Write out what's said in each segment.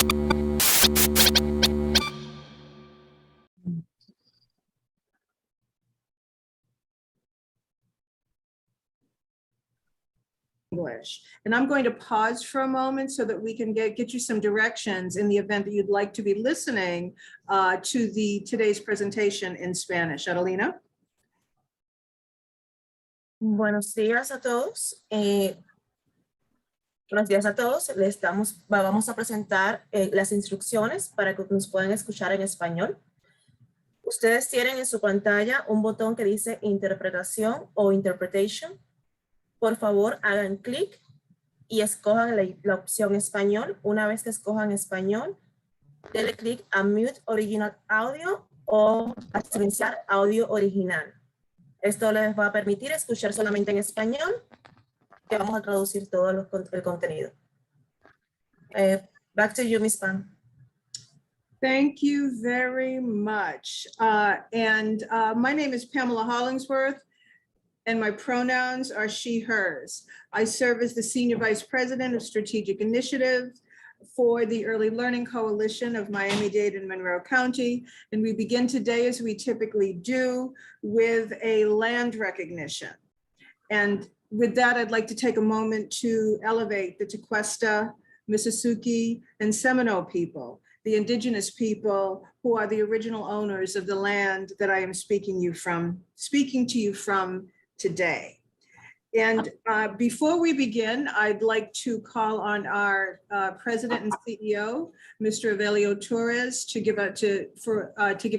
English. And I'm going to pause for a moment so that we can get you some directions in the event that you'd like to be listening to today's presentation in Spanish. Adelina? Buenos días a todos. Buenos días a todos. Vamos a presentar las instrucciones para que nos puedan escuchar en español. Ustedes tienen en su pantalla un botón que dice interpretación o interpretation. Por favor, hagan clic y escojan la opción español. Una vez que escojan español, denle clic a mute original audio o a silenciar audio original. Esto les va a permitir escuchar solamente en español, que vamos a traducir todo el contenido. Back to you, Ms. Pam. Thank you very much. My name is Pamela Hollingsworth, and my pronouns are she, hers. I serve as the Senior Vice President of Strategic Initiative for the Early Learning Coalition of Miami-Dade and Monroe County. And we begin today, as we typically do, with a land recognition. And with that, I'd like to take a moment to elevate the Tequesta, Mississauga, and Seminole people, the indigenous people who are the original owners of the land that I am speaking to you from today. And before we begin, I'd like to call on our President and CEO, Mr. Avelio Torres, to give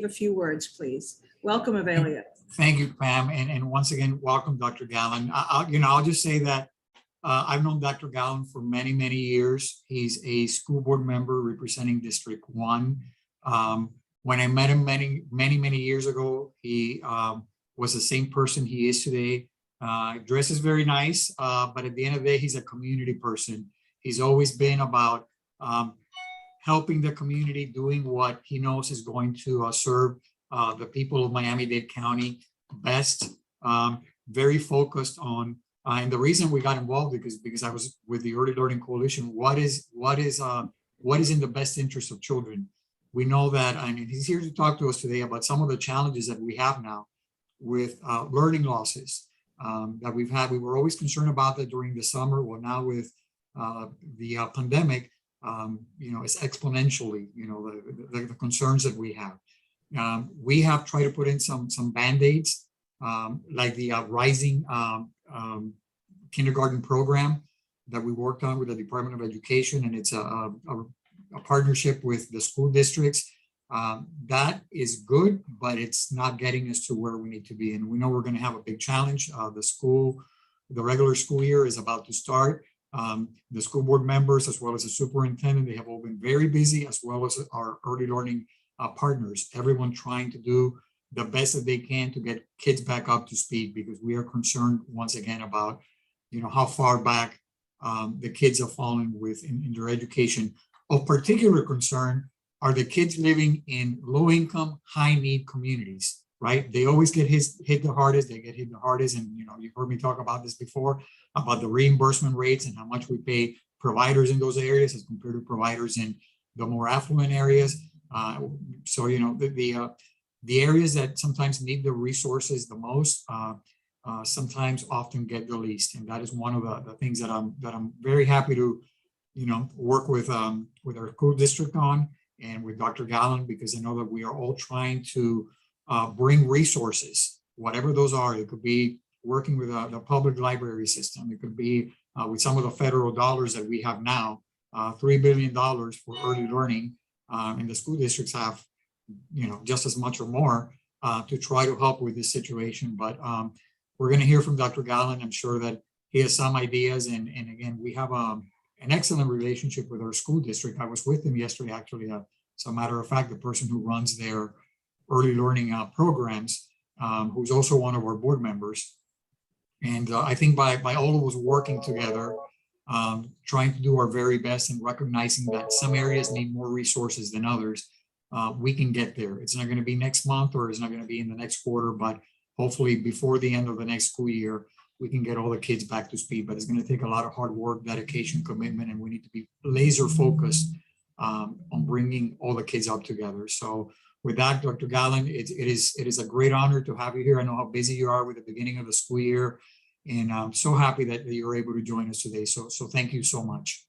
a few words, please. Welcome, Avelio. Thank you, Pam, and once again, welcome, Dr. Gallen. I'll just say that I've known Dr. Gallen for many, many years. He's a school board member representing District 1. When I met him many years ago, he was the same person he is today. Dresses very nice, but at the end of the day, he's a community person. He's always been about helping the community, doing what he knows is going to serve the people of Miami-Dade County best. Very focused on, and the reason we got involved because I was with the Early Learning Coalition. What is in the best interest of children? We know that, and he's here to talk to us today about some of the challenges that we have now with learning losses that we've had. We were always concerned about that during the summer. Well, now with the pandemic, it's exponentially, the concerns that we have. We have tried to put in some Band-Aids, like the Rising kindergarten program that we worked on with the Department of Education, and it's a partnership with the school districts. That is good, but it's not getting us to where we need to be. And we know we're going to have a big challenge. The regular school year is about to start. The school board members, as well as the superintendent, they have all been very busy, as well as our early learning partners, everyone trying to do the best that they can to get kids back up to speed, because we are concerned once again about, how far back the kids are falling in their education. Of particular concern are the kids living in low-income, high-need communities, right? They always get hit the hardest. They get hit the hardest, and you've heard me talk about this before, about the reimbursement rates and how much we pay providers in those areas as compared to providers in the more affluent areas. So the areas that sometimes need the resources the most sometimes often get the least, and that is one of the things that I'm very happy to work with our school district on, and with Dr. Gallen, because I know that we are all trying to bring resources, whatever those are. It could be working with the public library system. It could be with some of the federal dollars that we have now, $3 billion for early learning, and the school districts have, just as much or more to try to help with this situation. But we're going to hear from Dr. Gallen. I'm sure that he has some ideas, and again, we have an excellent relationship with our school district. I was with him yesterday, actually. As a matter of fact, the person who runs their early learning programs, who's also one of our board members. And I think by all of us working together, trying to do our very best and recognizing that some areas need more resources than others, we can get there. It's not going to be next month, or it's not going to be in the next quarter, but hopefully before the end of the next school year, we can get all the kids back to speed. But it's going to take a lot of hard work, dedication, commitment, and we need to be laser focused on bringing all the kids up together. So with that, Dr. Gallen, it is a great honor to have you here. I know how busy you are with the beginning of the school year, and I'm so happy that you're able to join us today. So thank you so much.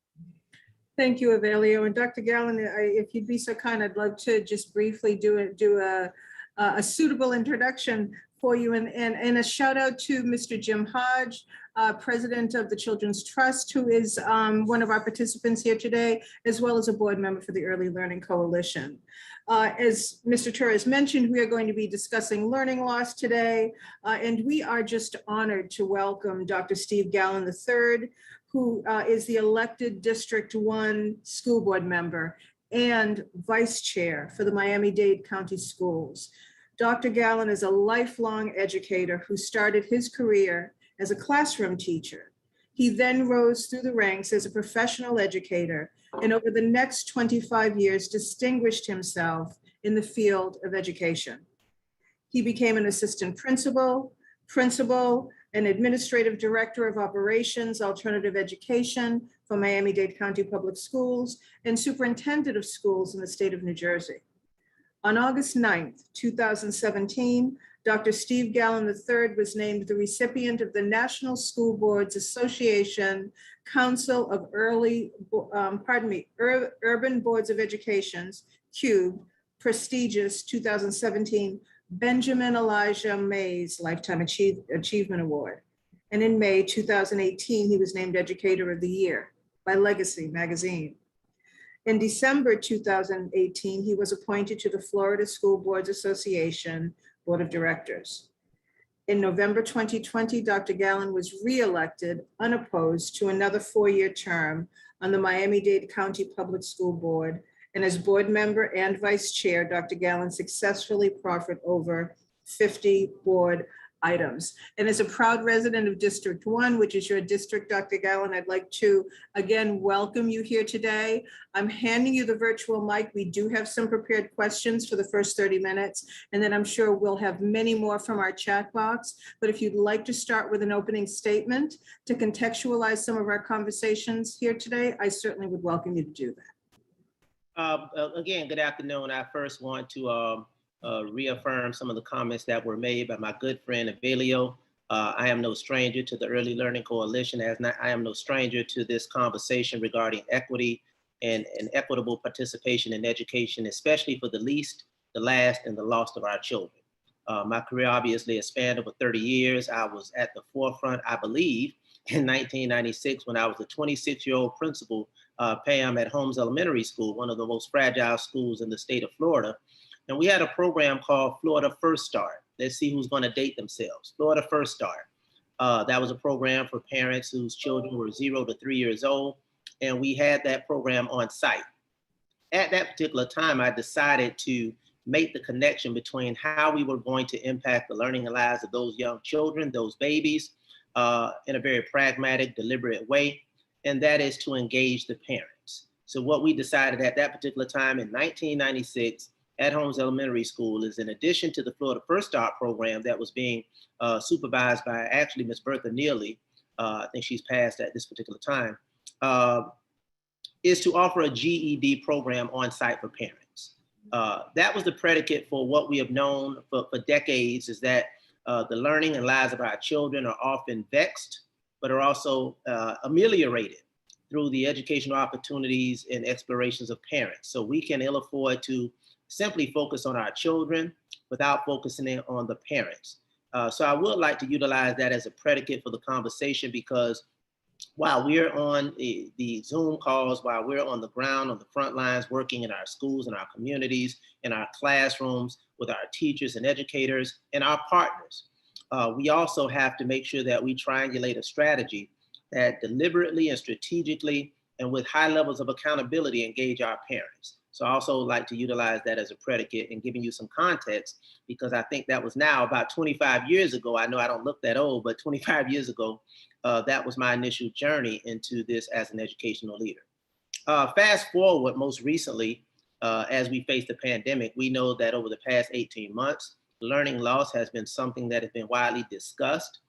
Thank you, Avelio. And Dr. Gallen, if you'd be so kind, I'd love to just briefly do a suitable introduction for you, and a shout out to Mr. Jim Hodge, President of the Children's Trust, who is one of our participants here today, as well as a board member for the Early Learning Coalition. As Mr. Torres mentioned, we are going to be discussing learning loss today, and we are just honored to welcome Dr. Steve Gallen III, who is the elected District 1 school board member and vice chair for the Miami-Dade County Schools. Dr. Gallen is a lifelong educator who started his career as a classroom teacher. He then rose through the ranks as a professional educator, and over the next 25 years distinguished himself in the field of education. He became an assistant principal, and administrative director of operations, alternative education for Miami-Dade County Public Schools, and superintendent of schools in the state of New Jersey. On August 9th, 2017, Dr. Steve Gallen III was named the recipient of the National School Boards Association Council of Urban Boards of Education's CUBE prestigious 2017 Benjamin Elijah Mays Lifetime Achievement Award. And in May 2018, he was named Educator of the Year by Legacy magazine. In December 2018, he was appointed to the Florida School Boards Association Board of Directors. In November 2020, Dr. Gallen was re-elected unopposed to another 4-year term on the Miami-Dade County Public School Board, and as board member and vice chair, Dr. Gallen successfully proffered over 50 board items. And as a proud resident of District 1, which is your district, Dr. Gallen, I'd like to again welcome you here today. I'm handing you the virtual mic. We do have some prepared questions for the first 30 minutes, and then I'm sure we'll have many more from our chat box. But if you'd like to start with an opening statement to contextualize some of our conversations here today, I certainly would welcome you to do that. Again, good afternoon. I first want to reaffirm some of the comments that were made by my good friend Avelio. I am no stranger to the Early Learning Coalition, I am no stranger to this conversation regarding equity and equitable participation in education, especially for the least, the last, and the lost of our children. My career obviously has spanned over 30 years. I was at the forefront, I believe, in 1996 when I was a 26-year-old principal, Pam, at Holmes Elementary School, one of the most fragile schools in the state of Florida. And we had a program called Florida First Start. Let's see who's going to date themselves. Florida First Start. That was a program for parents whose children were 0 to 3 years old. And we had that program on site. At that particular time, I decided to make the connection between how we were going to impact the learning lives of those young children, those babies, in a very pragmatic, deliberate way. And that is to engage the parents. So what we decided at that particular time in 1996, at Holmes Elementary School, is in addition to the Florida First Start program that was being supervised by actually Ms. Bertha Neely, I think she's passed at this particular time, is to offer a GED program on site for parents. That was the predicate for what we have known for decades, is that the learning and lives of our children are often vexed, but are also ameliorated through the educational opportunities and explorations of parents. So we can ill afford to simply focus on our children without focusing in on the parents. So I would like to utilize that as a predicate for the conversation, because while we're on the Zoom calls, while we're on the ground, on the front lines, working in our schools and our communities, in our classrooms, with our teachers and educators and our partners, we also have to make sure that we triangulate a strategy that deliberately and strategically and with high levels of accountability engage our parents. So I also like to utilize that as a predicate in giving you some context, because I think that was now about 25 years ago. I know I don't look that old, but 25 years ago, that was my initial journey into this as an educational leader. Fast forward, most recently, as we face the pandemic, we know that over the past 18 months, learning loss has been something that has been widely discussed,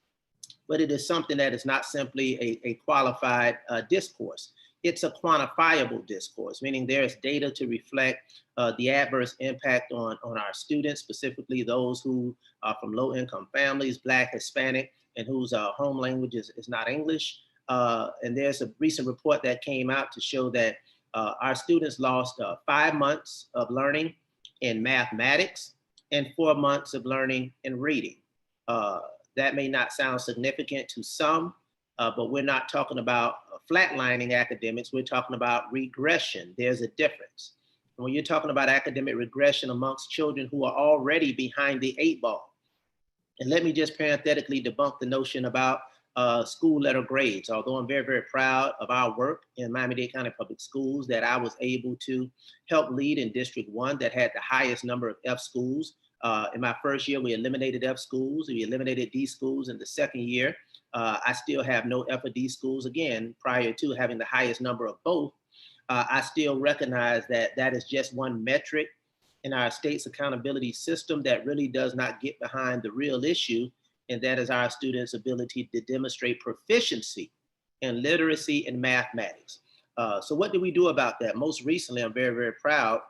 but it is something that is not simply a qualified discourse. it's a quantifiable discourse, meaning there's data to reflect the adverse impact on our students, specifically those who are from low-income families, Black, Hispanic, and whose home language is not English. And there's a recent report that came out to show that our students lost 5 months of learning in mathematics and 4 months of learning in reading. That may not sound significant to some, but we're not talking about flatlining academics. We're talking about regression. There's a difference. And when you're talking about academic regression amongst children who are already behind the 8 ball. And let me just parenthetically debunk the notion about school letter grades. Although I'm very, very proud of our work in Miami-Dade County Public Schools, that I was able to help lead in District 1 that had the highest number of F schools. In my first year, we eliminated F schools, we eliminated D schools. In the second year, I still have no F or D schools. Again, prior to having the highest number of both, I still recognize that that is just one metric in our state's accountability system that really does not get behind the real issue, and that is our students' ability to demonstrate proficiency in literacy and mathematics. So what do we do about that? Most recently, I'm very, very proud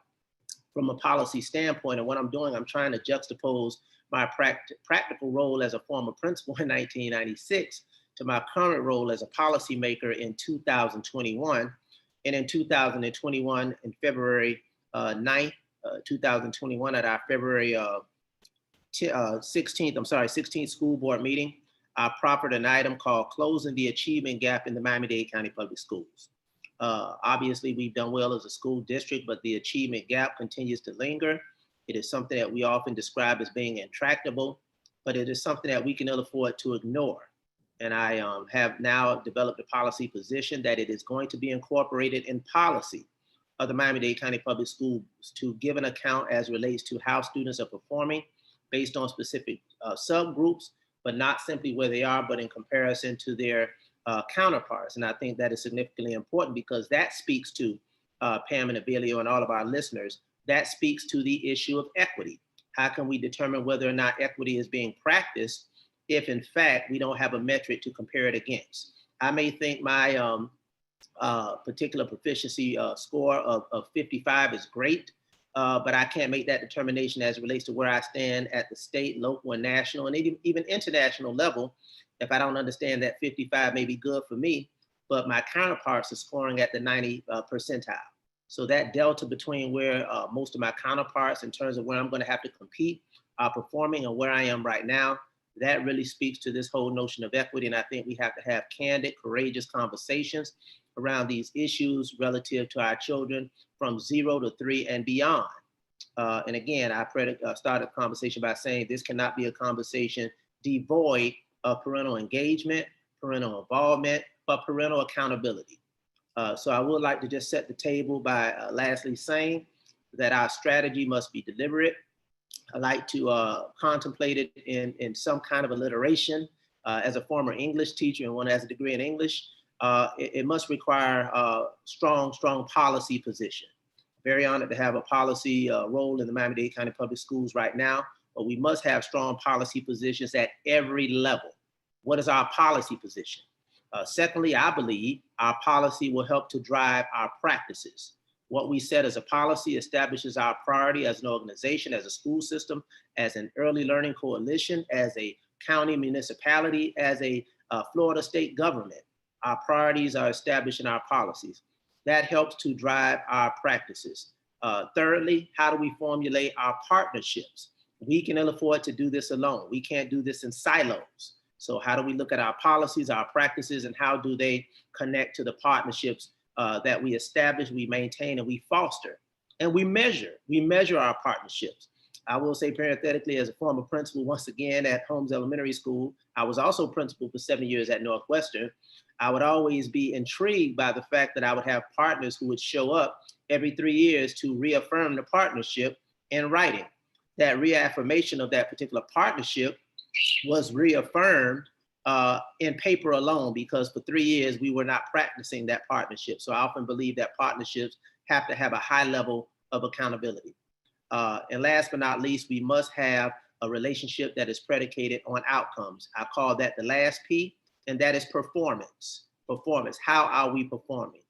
from a policy standpoint, and what I'm doing, I'm trying to juxtapose my practical role as a former principal in 1996 to my current role as a policymaker in 2021. And in 2021, in February 9th, 2021, at our February 16th school board meeting, I proffered an item called Closing the Achievement Gap in the Miami-Dade County Public Schools. Obviously, we've done well as a school district, but the achievement gap continues to linger. It is something that we often describe as being intractable, but it is something that we can ill afford to ignore. And I have now developed a policy position that it is going to be incorporated in policy of the Miami-Dade County Public Schools to give an account as relates to how students are performing based on specific subgroups, but not simply where they are, but in comparison to their counterparts. And I think that is significantly important because that speaks to Pam and Abilio and all of our listeners, that speaks to the issue of equity. How can we determine whether or not equity is being practiced if in fact we don't have a metric to compare it against? I may think my particular proficiency score of 55 is great, but I can't make that determination as it relates to where I stand at the state, local, and national, and even international level if I don't understand that 55 may be good for me, but my counterparts are scoring at the 90 percentile. So that delta between where most of my counterparts in terms of where I'm going to have to compete are performing and where I am right now, that really speaks to this whole notion of equity. And I think we have to have candid, courageous conversations around these issues relative to our children from 0 to 3 and beyond. And again, I started the conversation by saying this cannot be a conversation devoid of parental engagement, parental involvement, but parental accountability. So I would like to just set the table by lastly saying that our strategy must be deliberate. I like to contemplate it in some kind of alliteration. As a former English teacher and one that has a degree in English, it must require a strong policy position. Very honored to have a policy role in the Miami-Dade County Public Schools right now, but we must have strong policy positions at every level. What is our policy position? Secondly, I believe our policy will help to drive our practices. What we set as a policy establishes our priority as an organization, as a school system, as an early learning coalition, as a county municipality, as a Florida state government. Our priorities are established in our policies. That helps to drive our practices. Thirdly, how do we formulate our partnerships? We can ill afford to do this alone. We can't do this in silos. So how do we look at our policies, our practices, and how do they connect to the partnerships that we establish, we maintain, and we foster? And we measure our partnerships. I will say parenthetically, as a former principal, once again at Holmes Elementary School, I was also principal for 7 years at Northwestern. I would always be intrigued by the fact that I would have partners who would show up every 3 years to reaffirm the partnership in writing. That reaffirmation of that particular partnership was reaffirmed in paper alone, because for 3 years we were not practicing that partnership. So I often believe that partnerships have to have a high level of accountability. And last but not least, we must have a relationship that is predicated on outcomes. I call that the last P, and that is performance. Performance, how are we performing?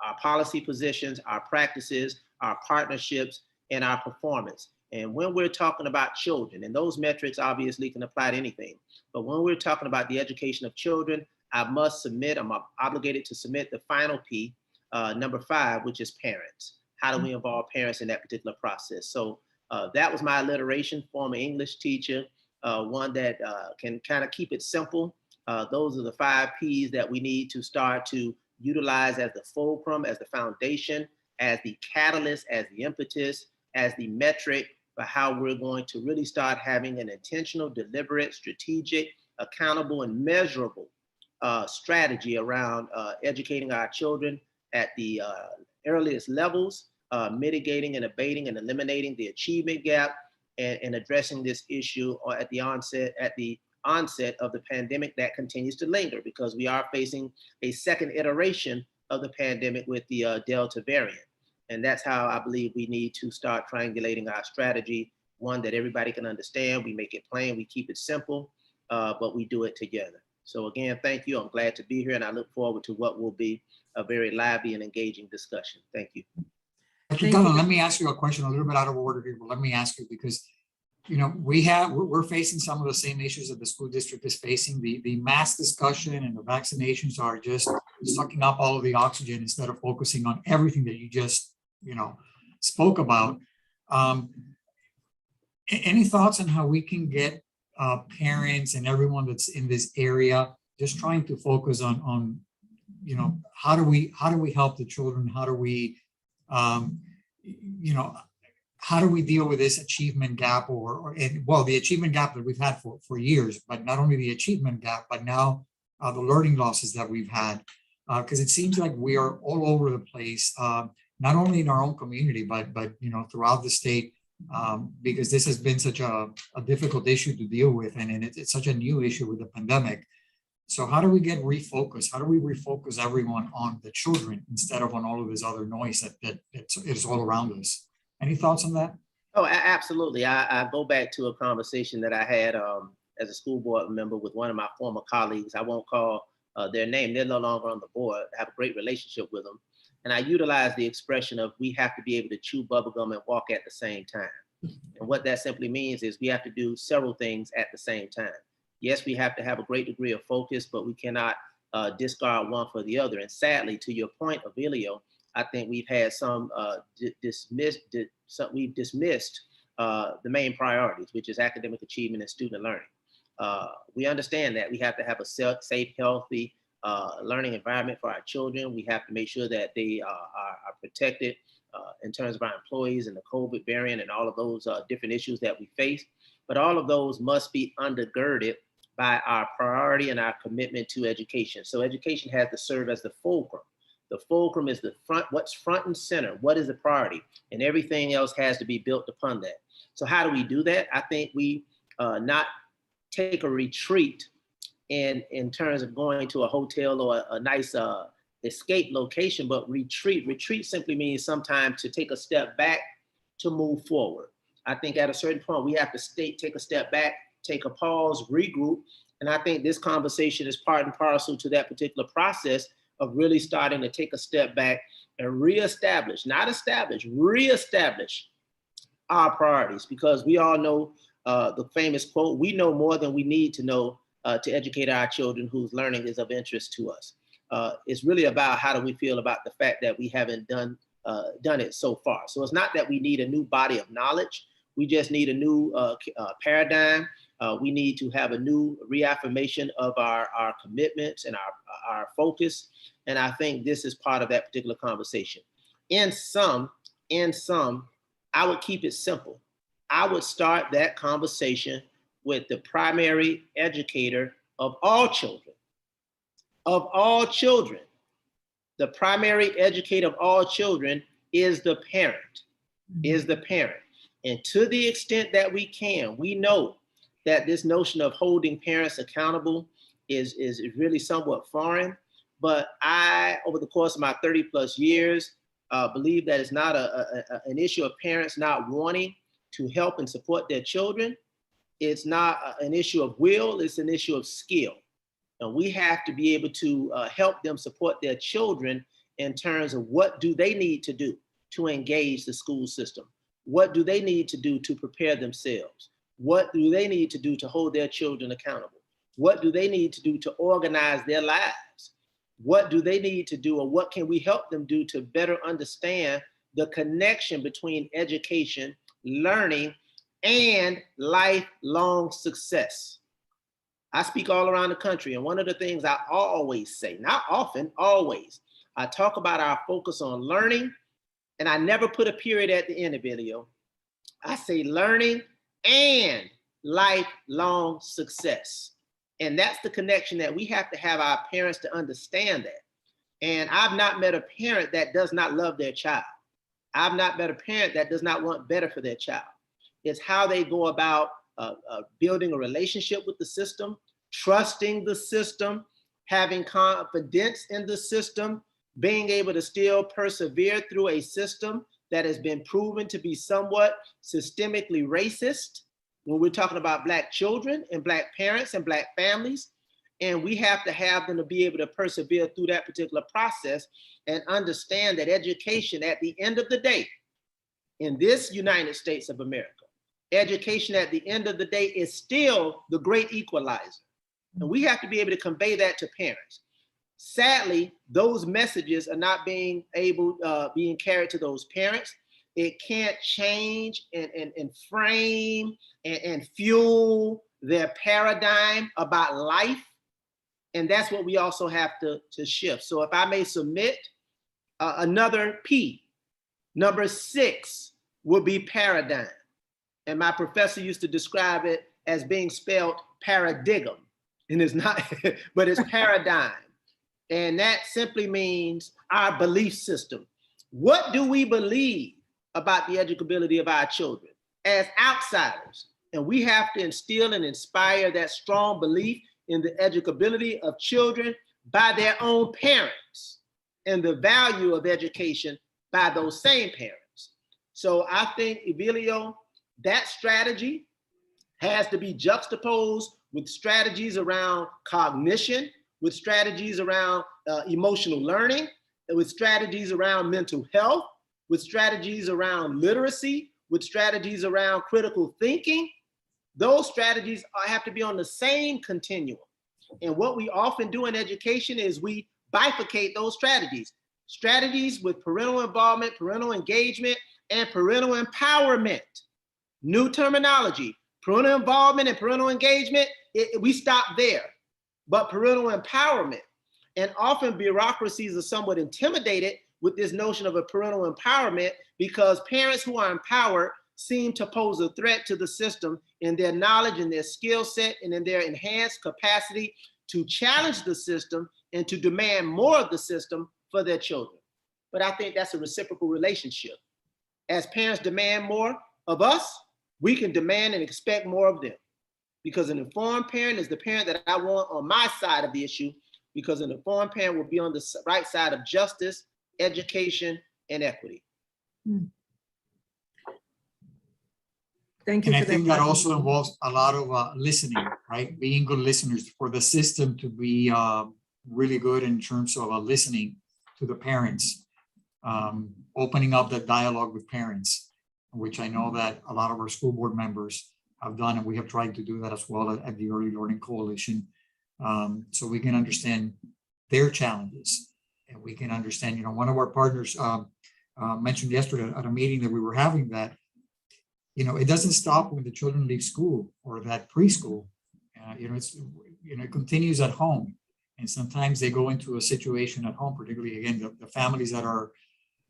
our policy positions, our practices, our partnerships, and our performance. And when we're talking about children, and those metrics obviously can apply to anything, but when we're talking about the education of children, I'm obligated to submit the final P, number 5, which is parents. How do we involve parents in that particular process? So that was my alliteration, former English teacher, one that can kind of keep it simple. Those are the 5 Ps that we need to start to utilize as the fulcrum, as the foundation, as the catalyst, as the impetus, as the metric for how we're going to really start having an intentional, deliberate, strategic, accountable, and measurable strategy around educating our children at the earliest levels, mitigating and abating and eliminating the achievement gap, and addressing this issue at the onset of the pandemic that continues to linger, because we are facing a second iteration of the pandemic with the Delta variant. And that's how I believe we need to start triangulating our strategy, one that everybody can understand. We make it plain, we keep it simple, but we do it together. So again, thank you. I'm glad to be here, and I look forward to what will be a very lively and engaging discussion. Thank you. Dr. Dunn, let me ask you a question a little bit out of order here, but let me ask you, because you know, we're facing some of the same issues that the school district is facing. The mass discussion and the vaccinations are just sucking up all of the oxygen instead of focusing on everything that you just, you know, spoke about. Any thoughts on how we can get parents and everyone that's in this area just trying to focus on, you know, how do we help the children? How do we, you know, how do we deal with this achievement gap well, the achievement gap that we've had for years, but not only the achievement gap, but now the learning losses that we've had, because it seems like we are all over the place, not only in our own community, but you know, throughout the state, because this has been such a difficult issue to deal with, and it's such a new issue with the pandemic. So how do we get refocused? How do we refocus everyone on the children instead of on all of this other noise that is all around us? Any thoughts on that? Oh, absolutely. I go back to a conversation that I had as a school board member with one of my former colleagues. I won't call their name. They're no longer on the board. I have a great relationship with them. And I utilize the expression of we have to be able to chew bubblegum and walk at the same time. And what that simply means is we have to do several things at the same time. Yes, we have to have a great degree of focus, but we cannot discard one for the other. And sadly, to your point, Avelio, I think we've had some we've dismissed the main priorities, which is academic achievement and student learning. We understand that we have to have a safe, healthy learning environment for our children. We have to make sure that they are protected in terms of our employees and the COVID variant and all of those different issues that we face. But all of those must be undergirded by our priority and our commitment to education. So education has to serve as the fulcrum. The fulcrum is what's front and center, what is the priority, and everything else has to be built upon that. So how do we do that? I think we not take a retreat in terms of going to a hotel or a nice escape location, but retreat. Retreat simply means sometimes to take a step back to move forward. I think at a certain point, we have to take a step back, take a pause, regroup. And I think this conversation is part and parcel to that particular process of really starting to take a step back and reestablish, not establish, reestablish our priorities, because we all know the famous quote, we know more than we need to know to educate our children whose learning is of interest to us. It's really about how do we feel about the fact that we haven't done it so far. So it's not that we need a new body of knowledge. We just need a new paradigm. We need to have a new reaffirmation of our commitments and our focus. And I think this is part of that particular conversation. In sum, I would keep it simple. I would start that conversation with the primary educator of all children. Of all children, the primary educator of all children is the parent, And to the extent that we can, we know that this notion of holding parents accountable is really somewhat foreign. But I, over the course of my 30 plus years, believe that it's not an issue of parents not wanting to help and support their children. It's not an issue of will, it's an issue of skill. And we have to be able to help them support their children in terms of what do they need to do to engage the school system? What do they need to do to prepare themselves? What do they need to do to hold their children accountable? What do they need to do to organize their lives? What do they need to do, or what can we help them do to better understand the connection between education, learning, and lifelong success? I speak all around the country, and one of the things I always say, not often, always, I talk about our focus on learning, and I never put a period at the end of video. I say learning and lifelong success. And that's the connection that we have to have our parents to understand that. And I've not met a parent that does not love their child. I've not met a parent that does not want better for their child. It's how they go about building a relationship with the system, trusting the system, having confidence in the system, being able to still persevere through a system that has been proven to be somewhat systemically racist when we're talking about Black children and Black parents and Black families. And we have to have them to be able to persevere through that particular process and understand that education at the end of the day, in this United States of America, education at the end of the day is still the great equalizer. And we have to be able to convey that to parents. Sadly, those messages are not being carried to those parents. It can't change and frame and fuel their paradigm about life. And that's what we also have to shift. So if I may submit another P, number 6 would be paradigm. And my professor used to describe it as being spelled paradigm. And it's not, but it's paradigm. And that simply means our belief system. What do we believe about the educability of our children as outsiders? And we have to instill and inspire that strong belief in the educability of children by their own parents and the value of education by those same parents. So I think, Evelio, that strategy has to be juxtaposed with strategies around cognition, with strategies around emotional learning, and with strategies around mental health, with strategies around literacy, with strategies around critical thinking. Those strategies have to be on the same continuum. And what we often do in education is we bifurcate those strategies. Strategies with parental involvement, parental engagement, and parental empowerment. New terminology, parental involvement and parental engagement, we stop there. But parental empowerment, and often bureaucracies are somewhat intimidated with this notion of a parental empowerment because parents who are empowered seem to pose a threat to the system in their knowledge and their skill set and in their enhanced capacity to challenge the system and to demand more of the system for their children. But I think that's a reciprocal relationship. As parents demand more of us, we can demand and expect more of them. Because an informed parent is the parent that I want on my side of the issue, because an informed parent will be on the right side of justice, education, and equity. Thank you. And I for think that also involves a lot of listening, right? Being good listeners, for the system to be really good in terms of listening to the parents, opening up the dialogue with parents, which I know that a lot of our school board members have done, and we have tried to do that as well at the Early Learning Coalition, so we can understand their challenges, and we can understand, one of our partners mentioned yesterday at a meeting that we were having that, it doesn't stop when the children leave school or that preschool. It continues at home, and sometimes they go into a situation at home, particularly again the families that are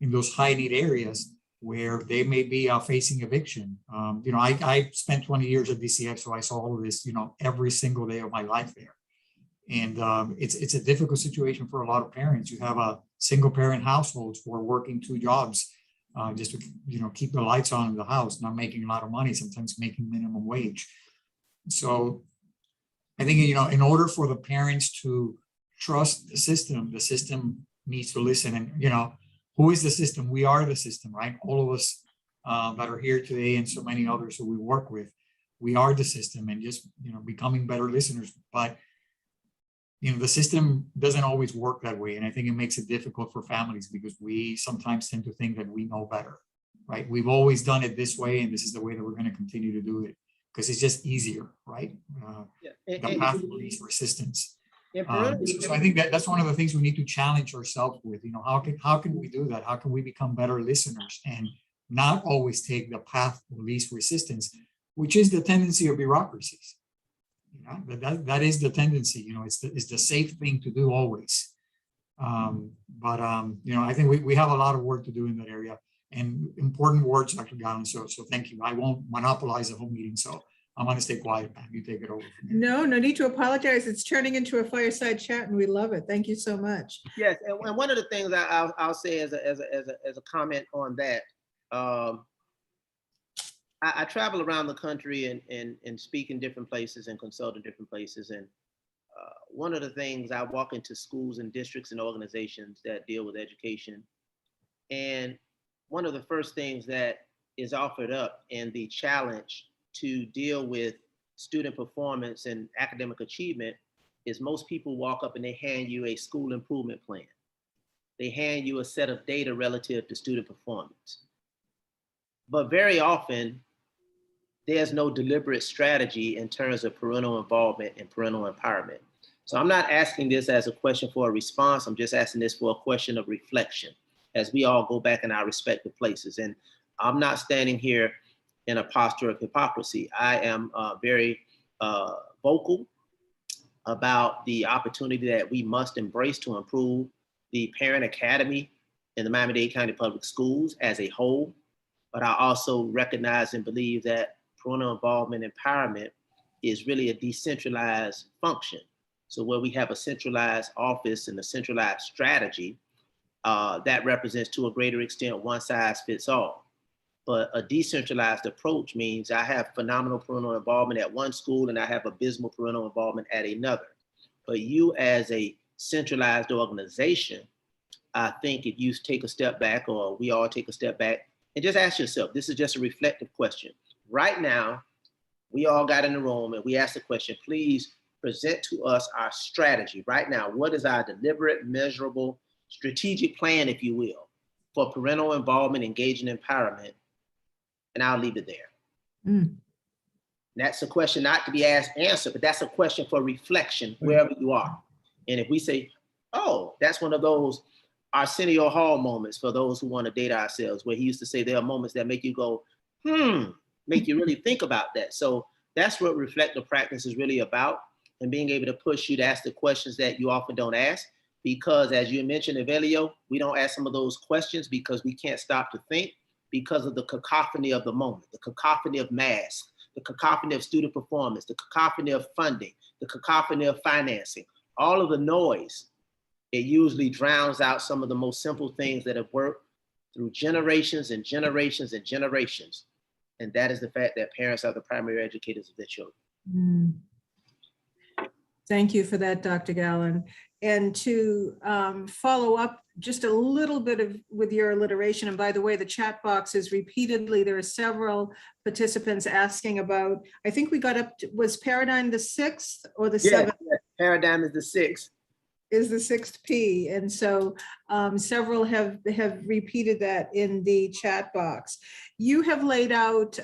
in those high need areas where they may be facing eviction. I spent 20 years at DCF, so I saw all of this, every single day of my life there. And it's a difficult situation for a lot of parents. You have a single parent households who are working 2 jobs just to, keep the lights on in the house, not making a lot of money, sometimes making minimum wage. So I think, in order for the parents to trust the system needs to listen. And, who is the system? We are the system, right? All of us that are here today and so many others who we work with, we are the system, and just, becoming better listeners. But, the system doesn't always work that way. And I think it makes it difficult for families because we sometimes tend to think that we know better, right? We've always done it this way, and this is the way that we're going to continue to do it because it's just easier, right? The path of least resistance. So I think that's one of the things we need to challenge ourselves with. How can we do that? How can we become better listeners and not always take the path of least resistance, which is the tendency of bureaucracies. That is the tendency. It's the safe thing to do always. I think we have a lot of work to do in that area, and important words, Dr. Gallen. So thank you. I won't monopolize the whole meeting, so I'm going to stay quiet, Pam. You take it over from here. No need to apologize. It's turning into a fireside chat, and we love it. Thank you so much. Yes, and one of the things I'll say as a comment on that, I travel around the country and speak in different places and consult in different places. And one of the things, I walk into schools and districts and organizations that deal with education. And one of the first things that is offered up in the challenge to deal with student performance and academic achievement is most people walk up and they hand you a school improvement plan. They hand you a set of data relative to student performance. But very often, there's no deliberate strategy in terms of parental involvement and parental empowerment. So I'm not asking this as a question for a response. I'm just asking this for a question of reflection as we all go back in our respective places. And I'm not standing here in a posture of hypocrisy. I am very vocal about the opportunity that we must embrace to improve the parent academy in the Miami-Dade County Public Schools as a whole. But I also recognize and believe that parental involvement and empowerment is really a decentralized function. So where we have a centralized office and a centralized strategy, that represents to a greater extent one size fits all. But a decentralized approach means I have phenomenal parental involvement at one school and I have abysmal parental involvement at another. But you as a centralized organization, I think if you take a step back, or we all take a step back and just ask yourself, this is just a reflective question. Right now, we all got in the room and we asked the question, please present to us our strategy right now. What is our deliberate, measurable, strategic plan, if you will, for parental involvement, engagement, empowerment? And I'll leave it there. That's a question not to be answered, but that's a question for reflection wherever you are. And if we say, oh, that's one of those Arsenio Hall moments for those who want to date ourselves, where he used to say there are moments that make you go, make you really think about that. So that's what reflective practice is really about, and being able to push you to ask the questions that you often don't ask. Because as you mentioned, Evelio, we don't ask some of those questions because we can't stop to think, because of the cacophony of the moment, the cacophony of masks, the cacophony of student performance, the cacophony of funding, the cacophony of financing, all of the noise. It usually drowns out some of the most simple things that have worked through generations and generations and generations. And that is the fact that parents are the primary educators of their children. Thank you for that, Dr. Gallen. And to follow up just a little bit with your alliteration, and by the way, the chat box is repeatedly, there are several participants asking about, I think we got up to, was Paradigm the 6th or the 7th? Yes, Paradigm is the 6th. Is the 6th P. And so several have repeated that in the chat box. You have laid out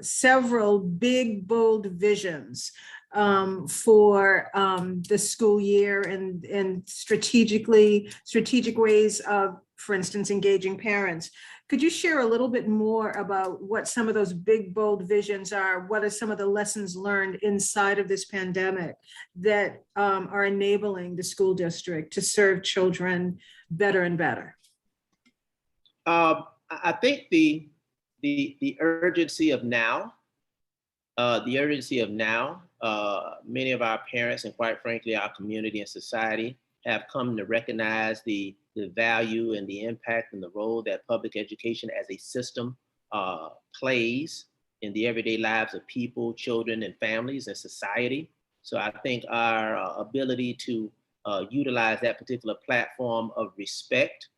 several big, bold visions for the school year and strategic ways of, for instance, engaging parents. Could you share a little bit more about what some of those big, bold visions are? What are some of the lessons learned inside of this pandemic that are enabling the school district to serve children better and better? I think the urgency of now, many of our parents and quite frankly, our community and society have come to recognize the value and the impact and the role that public education as a system plays in the everyday lives of people, children, and families and society. So I think our ability to utilize that particular platform of respect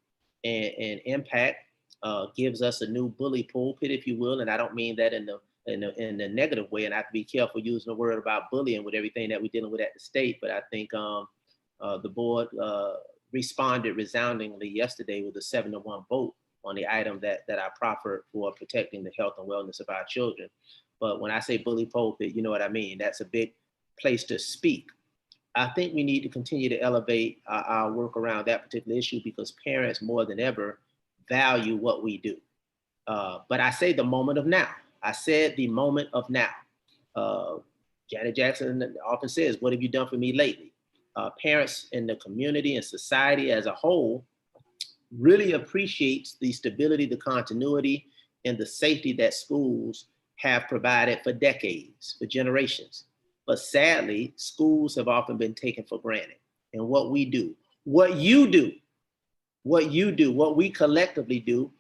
and impact gives us a new bully pulpit, if you will. And I don't mean that in in a negative way. And I have to be careful using the word about bullying with everything that we're dealing with at the state. But I think the board responded resoundingly yesterday with a 7-1 vote on the item that I proffered for protecting the health and wellness of our children. But when I say bully pulpit, you know what I mean. That's a big place to speak. I think we need to continue to elevate our work around that particular issue, because parents more than ever value what we do. But I say the moment of now. I said the moment of now. Janet Jackson often says, "What have you done for me lately?" Parents in the community and society as a whole really appreciates the stability, the continuity, and the safety that schools have provided for decades, for generations. But sadly, schools have often been taken for granted. And what we do, what you do, what we collectively do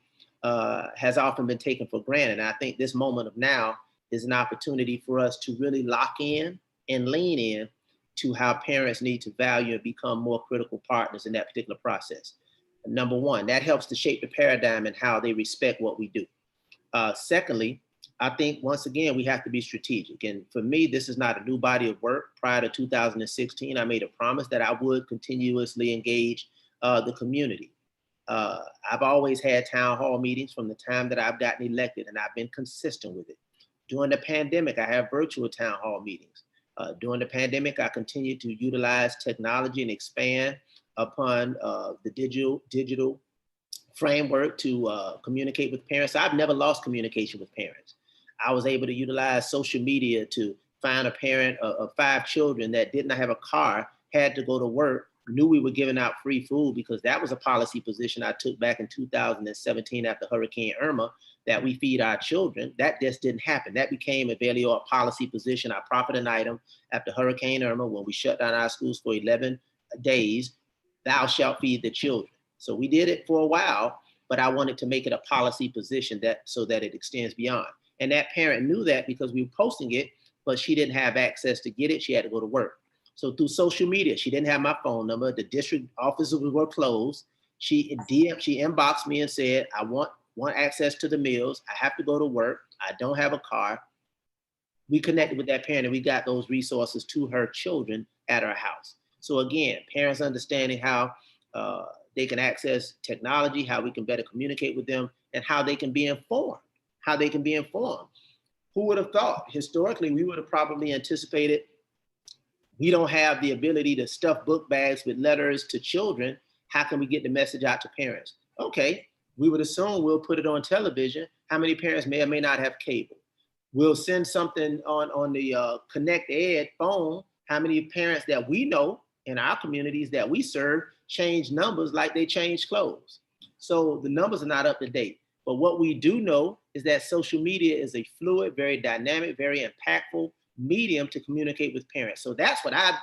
has often been taken for granted. And I think this moment of now is an opportunity for us to really lock in and lean in to how parents need to value and become more critical partners in that particular process. Number one, that helps to shape the paradigm and how they respect what we do. Secondly, I think once again, we have to be strategic. And for me, this is not a new body of work. Prior to 2016, I made a promise that I would continuously engage the community. I've always had town hall meetings from the time that I've gotten elected, and I've been consistent with it. During the pandemic, I have virtual town hall meetings. During the pandemic, I continued to utilize technology and expand upon the digital framework to communicate with parents. I've never lost communication with parents. I was able to utilize social media to find a parent of 5 children that did not have a car, had to go to work, knew we were giving out free food, because that was a policy position I took back in 2017 after Hurricane Irma, that we feed our children. That just didn't happen. That became a policy position. I proffered an item after Hurricane Irma when we shut down our schools for 11 days, thou shalt feed the children. So we did it for a while, but I wanted to make it a policy position so that it extends beyond. And that parent knew that because we were posting it, but she didn't have access to get it. She had to go to work. So through social media, she didn't have my phone number. The district offices were closed. She inboxed me and said, "I want access to the meals. I have to go to work. I don't have a car." We connected with that parent and we got those resources to her children at her house. So again, parents understanding how they can access technology, how we can better communicate with them, and how they can be informed. Who would have thought? Historically, we would have probably anticipated we don't have the ability to stuff book bags with letters to children. How can we get the message out to parents? Okay, we would assume we'll put it on television. How many parents may or may not have cable? We'll send something on the Connect Ed phone. How many parents that we know in our communities that we serve change numbers like they change clothes? So the numbers are not up to date. But what we do know is that social media is a fluid, very dynamic, very impactful medium to communicate with parents. So that's what I've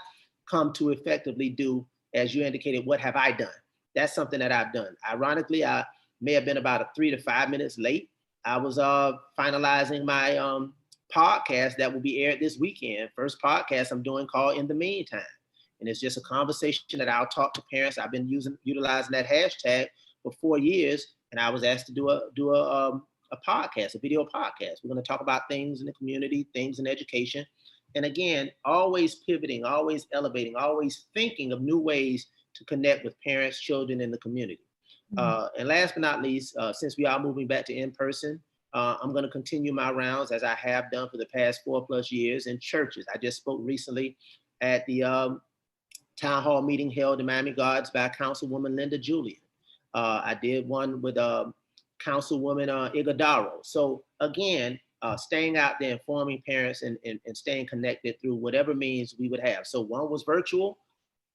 come to effectively do. As you indicated, what have I done? That's something that I've done. Ironically, I may have been about 3 to 5 minutes late. I was finalizing my podcast that will be aired this weekend. First podcast I'm doing called In the Meantime. And it's just a conversation that I'll talk to parents. I've been utilizing that hashtag for 4 years. And I was asked to do a podcast, a video podcast. We're going to talk about things in the community, things in education. And again, always pivoting, always elevating, always thinking of new ways to connect with parents, children, and the community. And last but not least, since we are moving back to in-person, I'm going to continue my rounds as I have done for the past 4+ years in churches. I just spoke recently at the town hall meeting held in Miami Gardens by Councilwoman Linda Julian. I did one with Councilwoman Iguodaro. So again, staying out there, informing parents and staying connected through whatever means we would have. So one was virtual,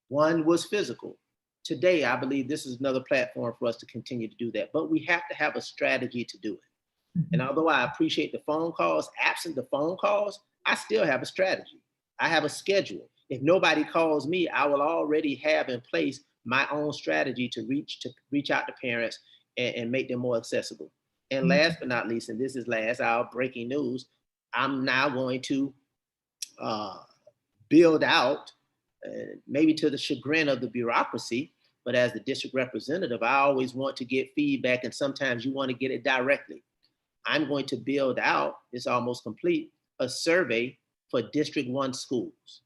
one was physical. Today, I believe this is another platform for us to continue to do that, but we have to have a strategy to do it. And although I appreciate the phone calls, absent the phone calls, I still have a strategy. I have a schedule. If nobody calls me, I will already have in place my own strategy to reach out to parents and make them more accessible. And last but not least, and this is last, our breaking news, I'm now going to build out, maybe to the chagrin of the bureaucracy, but as the district representative, I always want to get feedback, and sometimes you want to get it directly. I'm going to build out, it's almost complete, a survey for District 1 schools.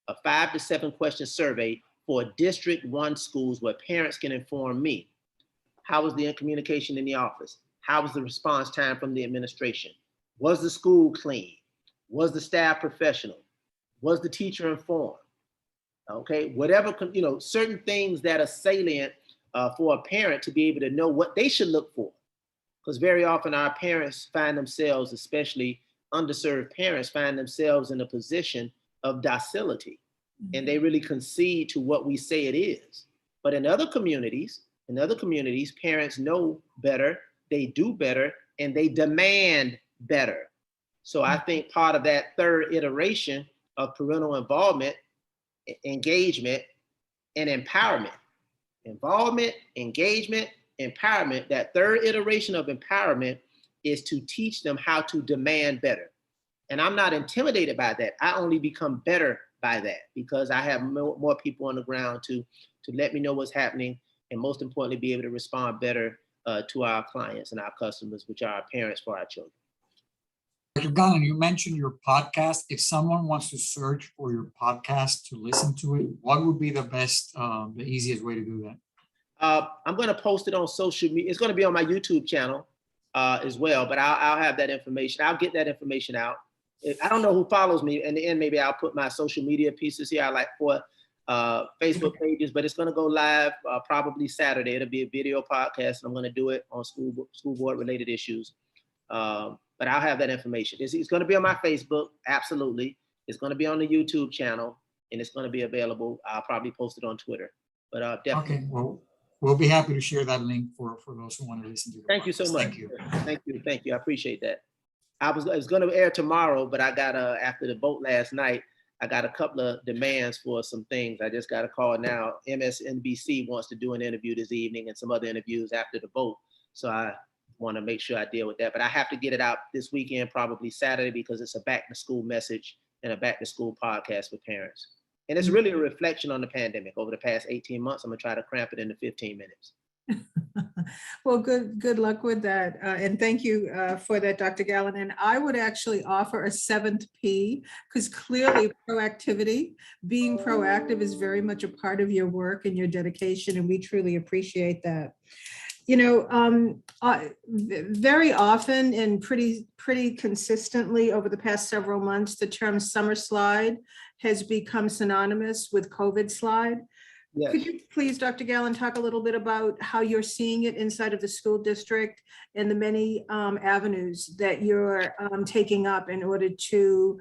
A 5 to 7 question survey for District 1 schools where parents can inform me. How was the communication in the office? How was the response time from the administration? Was the school clean? Was the staff professional? Was the teacher informed? Okay, whatever, certain things that are salient for a parent to be able to know what they should look for. Because very often our parents find themselves, especially underserved parents, find themselves in a position of docility. And they really concede to what we say it is. But in other communities, parents know better, they do better, and they demand better. So I think part of that third iteration of parental involvement, engagement, and empowerment. Involvement, engagement, empowerment. That third iteration of empowerment is to teach them how to demand better. And I'm not intimidated by that. I only become better by that because I have more people on the ground to let me know what's happening, and most importantly, be able to respond better to our clients and our customers, which are our parents for our children. Dr. Gallen, you mentioned your podcast. If someone wants to search for your podcast to listen to it, what would be the best, the easiest way to do that? I'm going to post it on social media. It's going to be on my YouTube channel as well, but I'll have that information. I'll get that information out. I don't know who follows me. In the end, maybe I'll put my social media pieces here. I like for Facebook pages, but it's going to go live probably Saturday. It'll be a video podcast, and I'm going to do it on school board related issues. But I'll have that information. It's going to be on my Facebook, absolutely. It's going to be on the YouTube channel, and it's going to be available. I'll probably post it on Twitter. But definitely. Okay, well, we'll be happy to share that link for those who want to listen to it. Thank you so much. Thank you. I appreciate that. It was going to air tomorrow, but I got after the vote last night, I got a couple of demands for some things. I just got a call now. MSNBC wants to do an interview this evening and some other interviews after the vote. So I want to make sure I deal with that. But I have to get it out this weekend, probably Saturday, because it's a back to school message and a back to school podcast for parents. And it's really a reflection on the pandemic over the past 18 months. I'm going to try to cramp it into 15 minutes. Well, good luck with that. And thank you for that, Dr. Gallen. And I would actually offer a 7th P, because clearly proactivity, being proactive is very much a part of your work and your dedication. And we truly appreciate that. You know, very often and pretty consistently over the past several months, the term summer slide has become synonymous with COVID slide. Yes. Could you please, Dr. Gallen, talk a little bit about how you're seeing it inside of the school district and the many avenues that you're taking up in order to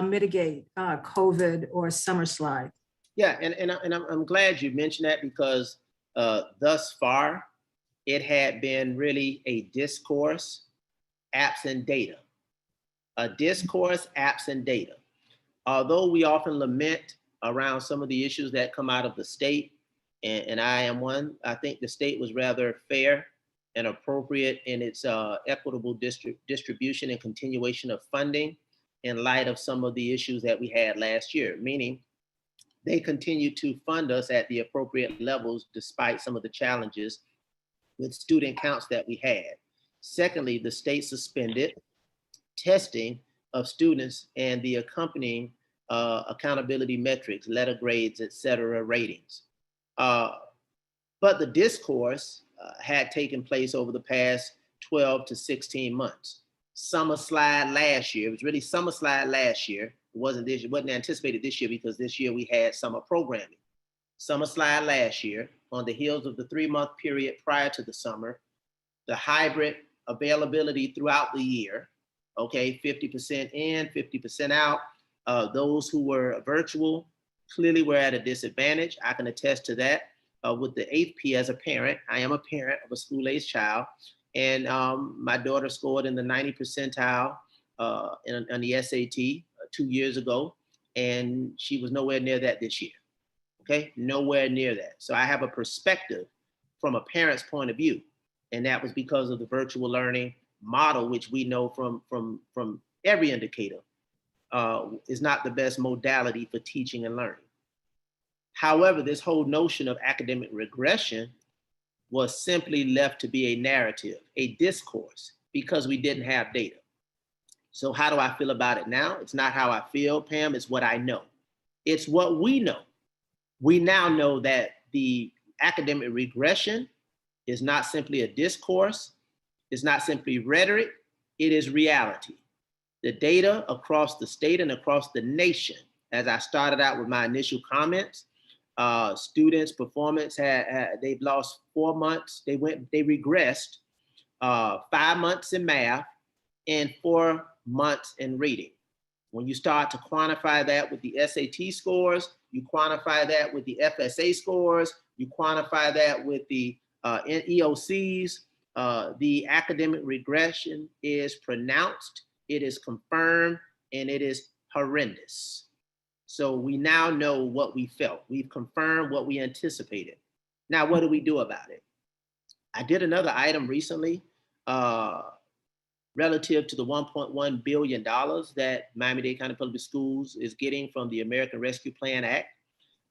mitigate COVID or summer slide? Yeah, and I'm glad you mentioned that, because thus far, it had been really a discourse, absent data. A discourse, absent data. Although we often lament around some of the issues that come out of the state, and I am one, I think the state was rather fair and appropriate in its equitable distribution and continuation of funding in light of some of the issues that we had last year, meaning they continue to fund us at the appropriate levels despite some of the challenges with student counts that we had. Secondly, the state suspended testing of students and the accompanying accountability metrics, letter grades, et cetera, ratings. But the discourse had taken place over the past 12 to 16 months. Summer slide last year, it was really summer slide last year. It wasn't anticipated this year because this year we had summer programming. Summer slide last year, on the heels of the 3-month period prior to the summer, the hybrid availability throughout the year, okay, 50% in, 50% out. Those who were virtual clearly were at a disadvantage. I can attest to that with the 8th P as a parent. I am a parent of a school-aged child, and my daughter scored in the 90th percentile on the SAT 2 years ago, and she was nowhere near that this year. Okay, nowhere near that. So I have a perspective from a parent's point of view, and that was because of the virtual learning model, which we know from every indicator is not the best modality for teaching and learning. However, this whole notion of academic regression was simply left to be a narrative, a discourse. because we didn't have data. So how do I feel about it now? It's not how I feel, Pam, it's what I know. It's what we know. We now know that the academic regression is not simply a discourse, it's not simply rhetoric, it is reality. The data across the state and across the nation, as I started out with my initial comments, students' performance they've lost 4 months. They regressed 5 months in math and 4 months in reading. When you start to quantify that with the SAT scores, you quantify that with the FSA scores, you quantify that with the ELCs, the academic regression is pronounced, it is confirmed, and it is horrendous. So we now know what we felt. We've confirmed what we anticipated. Now, what do we do about it? I did another item recently relative to the $1.1 billion that Miami-Dade County Public Schools is getting from the American Rescue Plan Act.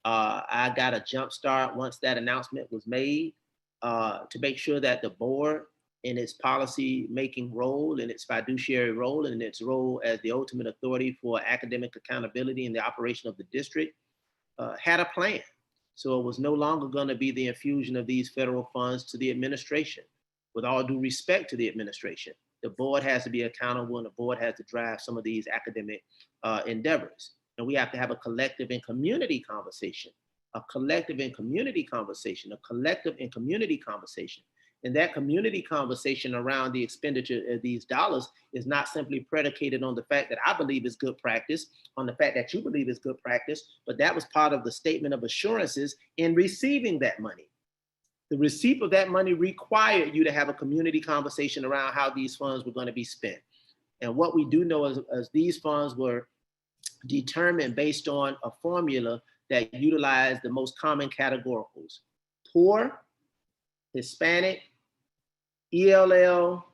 I got a jump start once that announcement was made to make sure that the board in its policy making role, in its fiduciary role, and in its role as the ultimate authority for academic accountability in the operation of the district had a plan. So it was no longer going to be the infusion of these federal funds to the administration. With all due respect to the administration, the board has to be accountable and the board has to drive some of these academic endeavors. And we have to have a collective and community conversation, a collective and community conversation, a collective and community conversation. And that community conversation around the expenditure of these dollars is not simply predicated on the fact that I believe is good practice, on the fact that you believe is good practice, but that was part of the statement of assurances in receiving that money. The receipt of that money required you to have a community conversation around how these funds were going to be spent. And what we do know is these funds were determined based on a formula that utilized the most common categoricals: poor, Hispanic, ELL,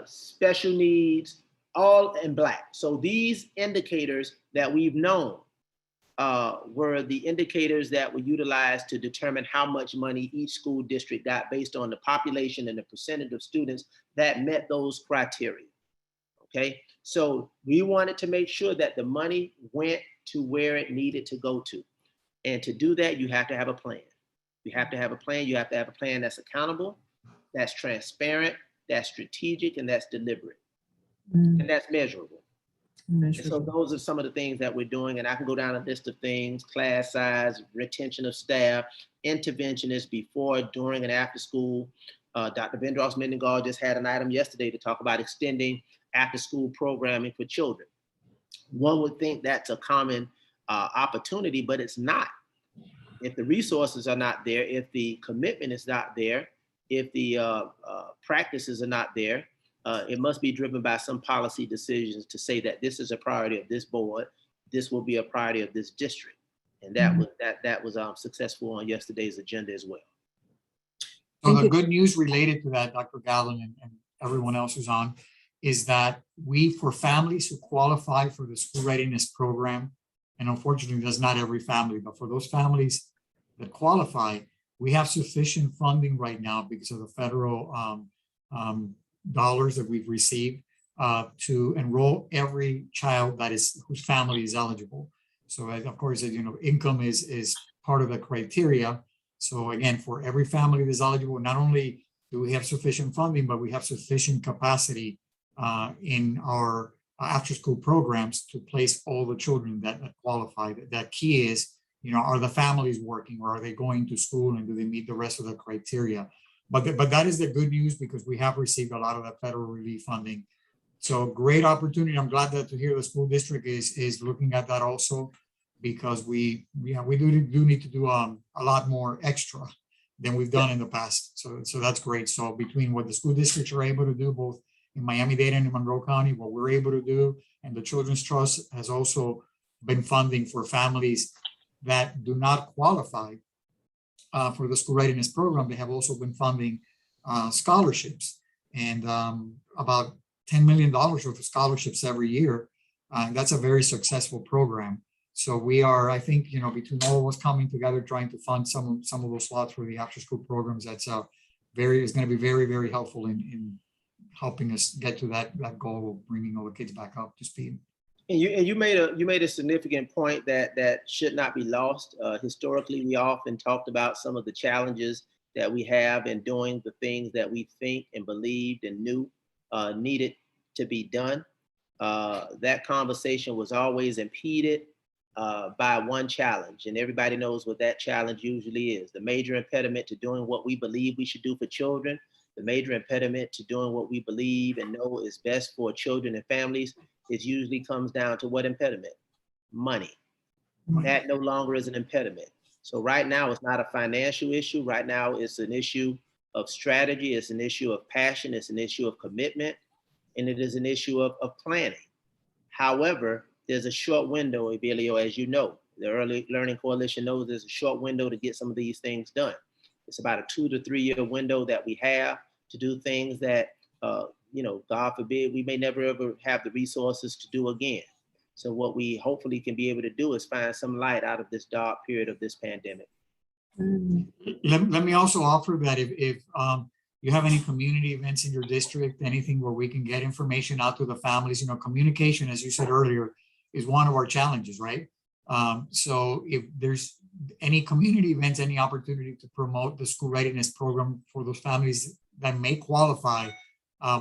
special needs, all in Black. So these indicators that we've known were the indicators that were utilized to determine how much money each school district got based on the population and the percentage of students that met those criteria. Okay, so we wanted to make sure that the money went to where it needed to go to. And to do that, you have to have a plan. You have to have a plan. You have to have a plan that's accountable, that's transparent, that's strategic, and that's deliberate. And that's measurable. And so those are some of the things that we're doing. And I can go down a list of things: class size, retention of staff, interventionists before, during, and after school. Dr. Vendros Mendengal just had an item yesterday to talk about extending after school programming for children. One would think that's a common opportunity, but it's not. If the resources are not there, if the commitment is not there, if the practices are not there, it must be driven by some policy decisions to say that this is a priority of this board, this will be a priority of this district. And that was successful on yesterday's agenda as well. So the good news related to that, Dr. Gallen and everyone else who's on, is that for families who qualify for the school readiness program, and unfortunately that's not every family, but for those families that qualify, we have sufficient funding right now because of the federal dollars that we've received to enroll every child whose family is eligible. So of course, as you know, income is part of the criteria. So again, for every family that's eligible, not only do we have sufficient funding, but we have sufficient capacity in our after-school programs to place all the children that qualify. That key is, are the families working, or are they going to school, and do they meet the rest of the criteria? But that is the good news, because we have received a lot of that federal relief funding. So great opportunity. I'm glad to hear the school district is looking at that also, because we do need to do a lot more extra than we've done in the past. So that's great. So between what the school districts are able to do, both in Miami-Dade and in Monroe County, what we're able to do, and the Children's Trust has also been funding for families that do not qualify for the school readiness program. They have also been funding scholarships, and about $10 million worth of scholarships every year. That's a very successful program. So we are, I think, between all of us coming together, trying to fund some of those slots for the after school programs, it's going to be very, very helpful in helping us get to that goal of bringing all the kids back up to speed. And you made a significant point that should not be lost. Historically, we often talked about some of the challenges that we have in doing the things that we think and believed and knew needed to be done. That conversation was always impeded by one challenge, and everybody knows what that challenge usually is. The major impediment to doing what we believe we should do for children, the major impediment to doing what we believe and know is best for children and families, it usually comes down to what impediment? Money. That no longer is an impediment. So right now it's not a financial issue. Right now it's an issue of strategy. It's an issue of passion. It's an issue of commitment. And it is an issue of planning. However, there's a short window, Emilio, as you know. The Early Learning Coalition knows there's a short window to get some of these things done. It's about a 2 to 3 year window that we have to do things that, God forbid, we may never ever have the resources to do again. So what we hopefully can be able to do is find some light out of this dark period of this pandemic. Let me also offer that if you have any community events in your district, anything where we can get information out to the families, communication, as you said earlier, is one of our challenges, right? So if there's any community events, any opportunity to promote the school readiness program for those families that may qualify,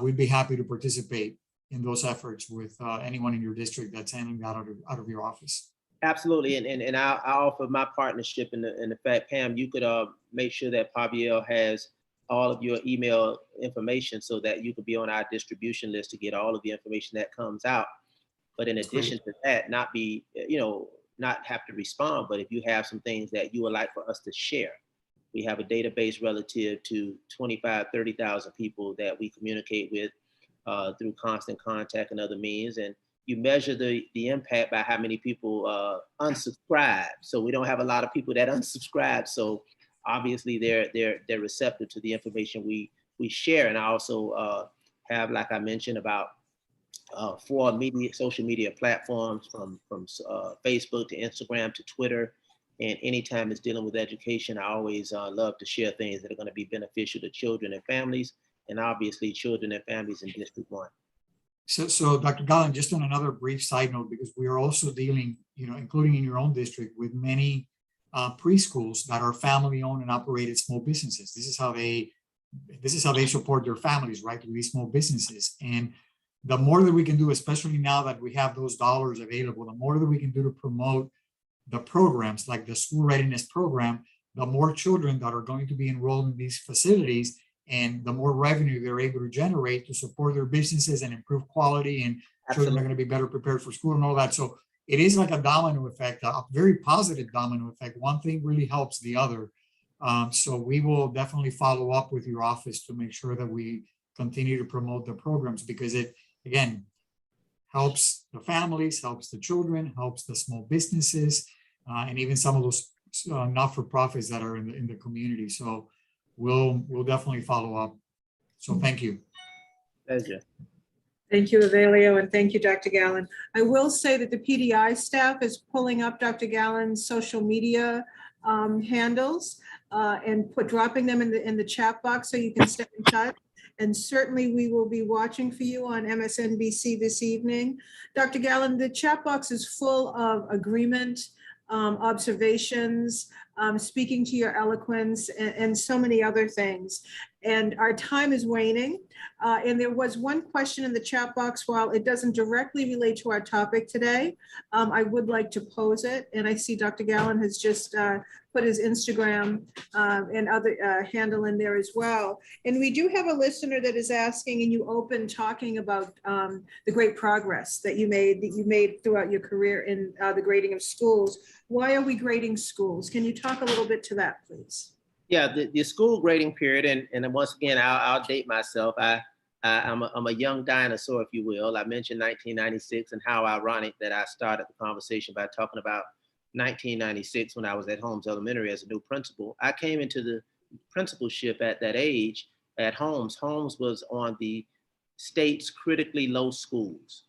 we'd be happy to participate in those efforts with anyone in your district that's handling that out of your office. Absolutely, and I offer my partnership in the fact, Pam, you could make sure that Paviel has all of your email information so that you could be on our distribution list to get all of the information that comes out. But in addition to that, not have to respond, but if you have some things that you would like for us to share, we have a database relative to 25, 30,000 people that we communicate with through constant contact and other means. And you measure the impact by how many people unsubscribe. So we don't have a lot of people that unsubscribe. So obviously they're receptive to the information we share. And I also have, like I mentioned, about 4 social media platforms from Facebook to Instagram to Twitter. And anytime it's dealing with education, I always love to share things that are going to be beneficial to children and families, and obviously children and families in District 1. So Dr. Gallen, just on another brief side note, because we are also dealing, including in your own district, with many preschools that are family-owned and operated small businesses. This is how they support their families, right? Through these small businesses. And the more that we can do, especially now that we have those dollars available, the more that we can do to promote the programs like the school readiness program, the more children that are going to be enrolled in these facilities and the more revenue they're able to generate to support their businesses and improve quality, and children are going to be better prepared for school and all that. So it is like a domino effect, a very positive domino effect. One thing really helps the other. So we will definitely follow up with your office to make sure that we continue to promote the programs, because it, again, helps the families, helps the children, helps the small businesses, and even some of those not-for-profits that are in the community. So we'll definitely follow up. So thank you. Pleasure. Thank you, Avelio, and thank you, Dr. Gallen. I will say that the PDI staff is pulling up Dr. Gallen's social media handles and dropping them in the chat box so you can stay in touch. And certainly we will be watching for you on MSNBC this evening. Dr. Gallen, the chat box is full of agreement, observations, speaking to your eloquence, and so many other things. And our time is waning. And there was one question in the chat box. While it doesn't directly relate to our topic today, I would like to pose it. And I see Dr. Gallen has just put his Instagram and other handle in there as well. And we do have a listener that is asking, and you opened talking about the great progress that you made throughout your career in the grading of schools. Why are we grading schools? Can you talk a little bit to that, please? Yeah, the school grading period, and once again, I'll date myself. I'm a young dinosaur, if you will. I mentioned 1996, and how ironic that I started the conversation by talking about 1996 when I was at Holmes Elementary as a new principal. I came into the principalship at that age at Holmes. Holmes was on the state's critically low schools.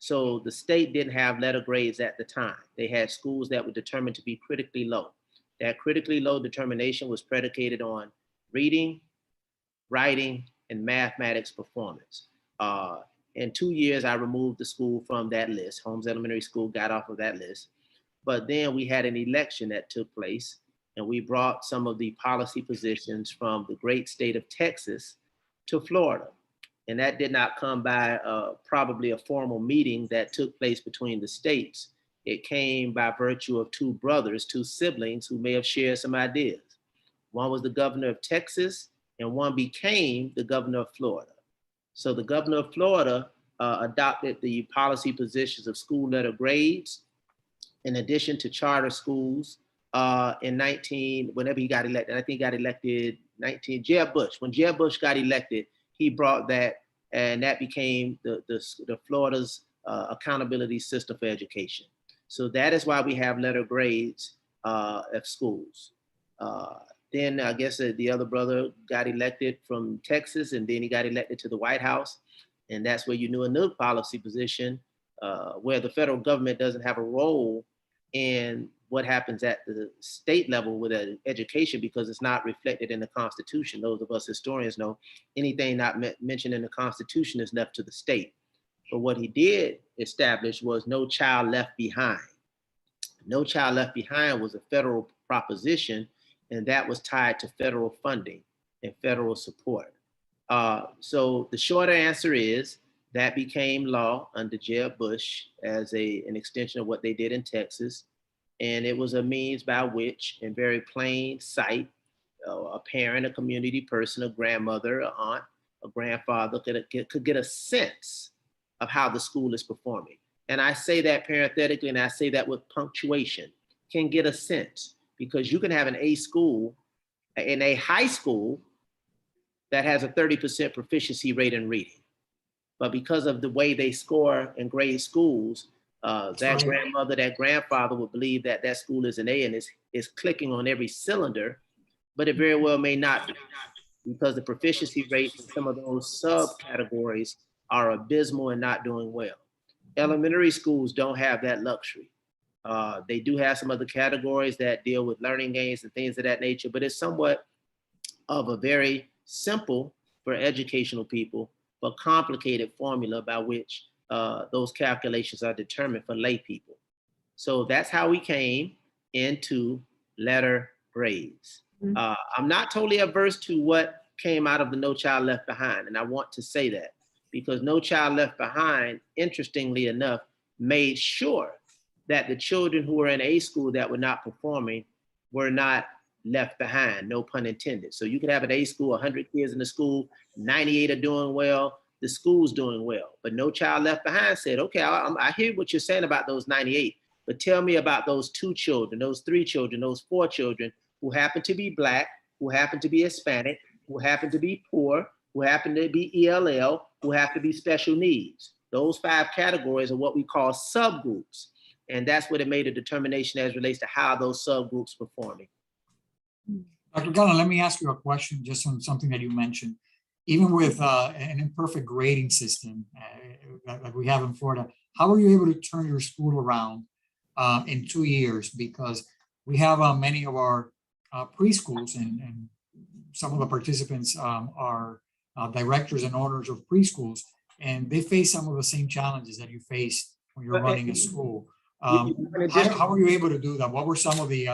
So the state didn't have letter grades at the time. They had schools that were determined to be critically low. That critically low determination was predicated on reading, writing, and mathematics performance. In 2 years, I removed the school from that list. Holmes Elementary School got off of that list. But then we had an election that took place, and we brought some of the policy positions from the great state of Texas to Florida. And that did not come by probably a formal meeting that took place between the states. It came by virtue of two brothers, two siblings who may have shared some ideas. One was the governor of Texas, and one became the governor of Florida. So the governor of Florida adopted the policy positions of school letter grades, in addition to charter schools whenever he got elected. I think he got elected Jeb Bush. When Jeb Bush got elected, he brought that, and that became the Florida's accountability system for education. So that is why we have letter grades at schools. Then I guess the other brother got elected from Texas, and then he got elected to the White House. And that's where you knew a new policy position where the federal government doesn't have a role in what happens at the state level with education, because it's not reflected in the Constitution. Those of us historians know anything not mentioned in the Constitution is left to the state. But what he did establish was no child left behind. No Child Left Behind was a federal proposition, and that was tied to federal funding and federal support. So the shorter answer is that became law under Jeb Bush as an extension of what they did in Texas. And it was a means by which, in very plain sight, a parent, a community person, a grandmother, an aunt, a grandfather could get a sense of how the school is performing. And I say that parenthetically, and I say that with punctuation, can get a sense, because you can have an A school in a high school that has a 30% proficiency rate in reading. But because of the way they score and grade schools, that grandmother, that grandfather would believe that that school is an A and is clicking on every cylinder, but it very well may not be, because the proficiency rates in some of those subcategories are abysmal and not doing well. Elementary schools don't have that luxury. They do have some other categories that deal with learning gains and things of that nature, but it's somewhat of a very simple for educational people, but complicated formula by which those calculations are determined for lay people. So that's how we came into letter grades. I'm not totally averse to what came out of the No Child Left Behind, and I want to say that, because No Child Left Behind, interestingly enough, made sure that the children who were in A school that were not performing were not left behind, no pun intended. So you could have an A school, 100 kids in the school, 98 are doing well, the school's doing well. But No Child Left Behind said, okay, I hear what you're saying about those 98, but tell me about those 2 children, those 3 children, those 4 children who happen to be Black, who happen to be Hispanic, who happen to be poor, who happen to be ELL, who have to be special needs. Those 5 categories are what we call subgroups. And that's what it made a determination as relates to how those subgroups performing. Dr. Gallen, let me ask you a question just on something that you mentioned. Even with an imperfect grading system that we have in Florida, how were you able to turn your school around in 2 years? Because we have many of our preschools, and some of the participants are directors and owners of preschools, and they face some of the same challenges that you face when you're running a school. How were you able to do that? What were some of the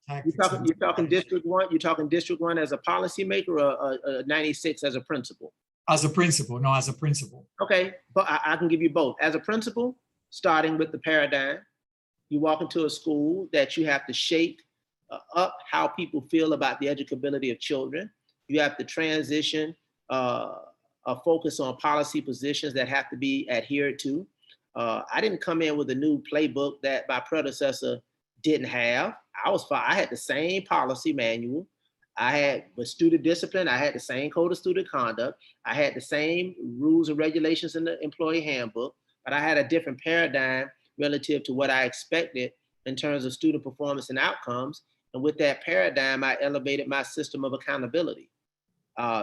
tactics? You're talking District 1? You're talking District 1 as a policymaker, or a 96 as a principal? As a principal, no, as a principal. Okay, but I can give you both. As a principal, starting with the paradigm, you walk into a school that you have to shake up how people feel about the educability of children. You have to transition a focus on policy positions that have to be adhered to. I didn't come in with a new playbook that my predecessor didn't have. I had the same policy manual. I had with student discipline, I had the same code of student conduct. I had the same rules and regulations in the employee handbook, but I had a different paradigm relative to what I expected in terms of student performance and outcomes. And with that paradigm, I elevated my system of accountability.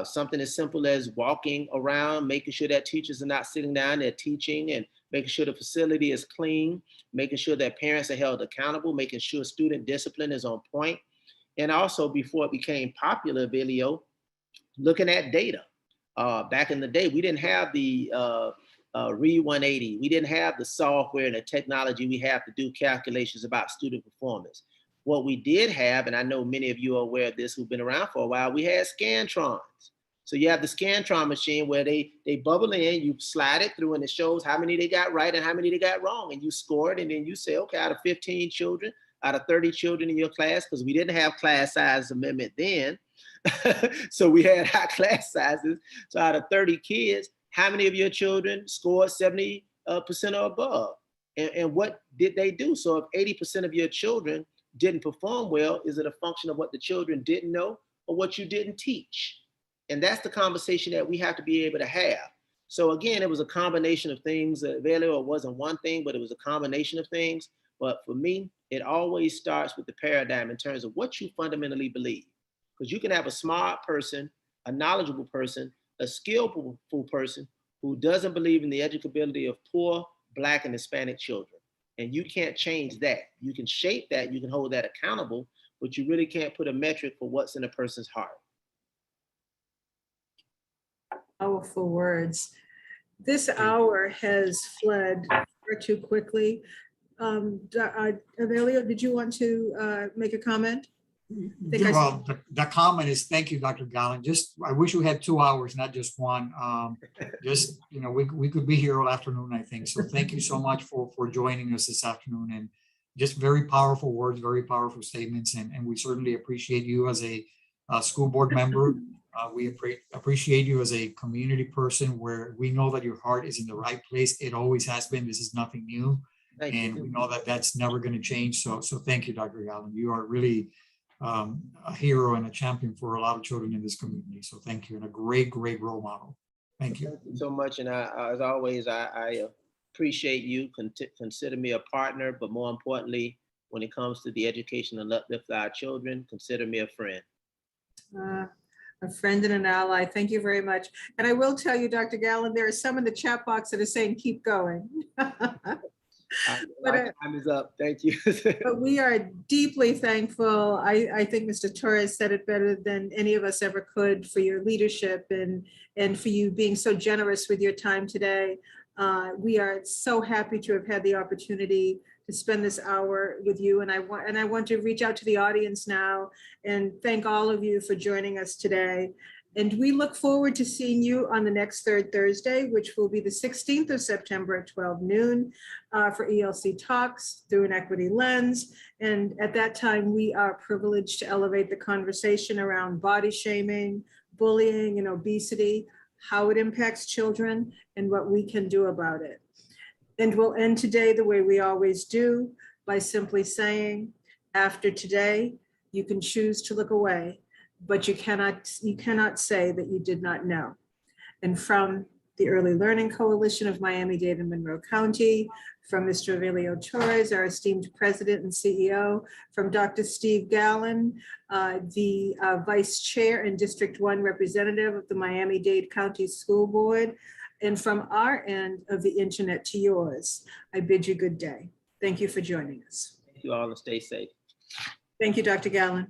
Something as simple as walking around, making sure that teachers are not sitting down, they're teaching, and making sure the facility is clean, making sure that parents are held accountable, making sure student discipline is on point. And also, before it became popular, Vilio, looking at data. Back in the day, we didn't have the Read 180. We didn't have the software and the technology we have to do calculations about student performance. What we did have, and I know many of you are aware of this who've been around for a while, we had Scantrons. So you have the Scantron machine where they bubble in, you slide it through and it shows how many they got right and how many they got wrong. And you score it and then you say, okay, out of 15 children, out of 30 children in your class, because we didn't have class size amendment then. So we had high class sizes. So out of 30 kids, how many of your children scored 70% or above? And what did they do? So if 80% of your children didn't perform well, is it a function of what the children didn't know or what you didn't teach? And that's the conversation that we have to be able to have. So again, it was a combination of things. It wasn't one thing, but it was a combination of things. But for me, it always starts with the paradigm in terms of what you fundamentally believe. Because you can have a smart person, a knowledgeable person, a skillful person who doesn't believe in the educability of poor, Black, and Hispanic children. And you can't change that. You can shape that, you can hold that accountable, but you really can't put a metric for what's in a person's heart. Powerful words. This hour has fled far too quickly. Aurelio, did you want to make a comment? Well, the comment is, thank you, Dr. Gallen. Just, I wish we had 2 hours, not just one. Just, you know, we could be here all afternoon, I think. So thank you so much for joining us this afternoon, and just very powerful words, very powerful statements. And we certainly appreciate you as a school board member. We appreciate you as a community person, where we know that your heart is in the right place. It always has been. This is nothing new. And we know that that's never going to change. So thank you, Dr. Gallen. You are really a hero and a champion for a lot of children in this community. So thank you, and a great role model. Thank you. Thank you so much. And as always, I appreciate you. Consider me a partner, but more importantly, when it comes to the education and uplift of our children, consider me a friend. A friend and an ally. Thank you very much. And I will tell you, Dr. Gallen, there are some in the chat box that are saying, keep going. My time is up. Thank you. But we are deeply thankful. I think Mr. Torres said it better than any of us ever could, for your leadership and for you being so generous with your time today. We are so happy to have had the opportunity to spend this hour with you. And I want to reach out to the audience now and thank all of you for joining us today. And we look forward to seeing you on the next third Thursday, which will be the 16th of September at 12 noon for ELC Talks Through an Equity Lens. And at that time, we are privileged to elevate the conversation around body shaming, bullying, and obesity, how it impacts children, and what we can do about it. And we'll end today the way we always do, by simply saying, after today, you can choose to look away, but you cannot say that you did not know. And from the Early Learning Coalition of Miami-Dade and Monroe County, from Mr. Aurelio Torres, our esteemed president and CEO, from Dr. Steve Gallen, the vice chair and District 1 representative of the Miami-Dade County School Board, and from our end of the internet to yours, I bid you good day. Thank you for joining us. Thank you all, and stay safe. Thank you, Dr. Gallen.